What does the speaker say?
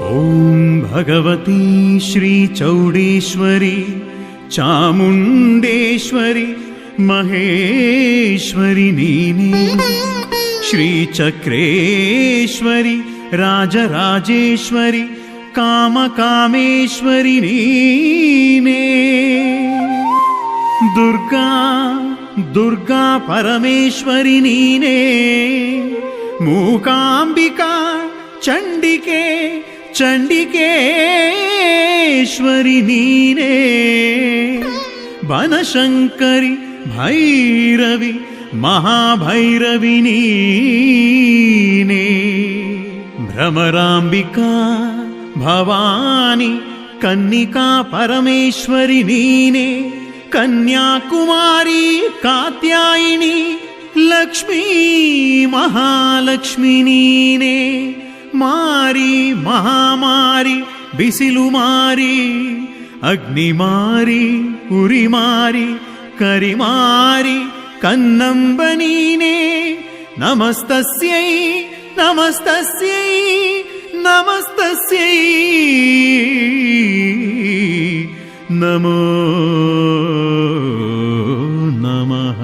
ಓಂ ಭಗವತಿ ಶ್ರೀ ಚೌಡೇಶ್ವರಿ ಚಾಮುಂಡೇಶ್ವರಿ ಮಹೇಶ್ವರಿ ನೀನೇ, ಶ್ರೀ ಚಕ್ರೇಶ್ವರಿ ರಾಜರಾಜೇಶ್ವರಿ ಕಾಮಕಾಮೇಶ್ವರಿ ನೀನೇ, ದುರ್ಗಾ ದುರ್ಗಾ ಪರಮೇಶ್ವರಿ ನೀನೇ, ಮೂಕಾಂಬಿಕಾ ಚಂಡಿಕೆ ಚಂಡಿಕೇಶ್ವರಿ ನೀನೇ, ಬನಶಂಕರಿ ಭೈರವಿ ಮಹಾಭೈರವಿ ನೀನೇ, ಭ್ರಮರಾಂಬಿಕಾ ಭವಾನಿ ಕನ್ನಿಕಾ ಪರಮೇಶ್ವರಿ ನೀನೇ, ಕನ್ಯಾಕುಮಾರಿ ಕಾತ್ಯಾಯಿನಿ ಲಕ್ಷ್ಮೀ ಮಹಾಲಕ್ಷ್ಮಿ ನೀನೇ, ಮಾರಿ ಮಹಾಮಾರಿ ಬಿಸಿಲು ಮಾರಿ ಅಗ್ನಿಮಾರಿ ಉರಿಮಾರಿ ಕರಿಮಾರಿ ಕನ್ನಂಬ ನೀನೇ, ನಮಸ್ತಸ್ಯೈ ನಮಸ್ತಸ್ಯೈ ನಮಸ್ತಸ್ಯೈ ನಮೋ ನಮಃ.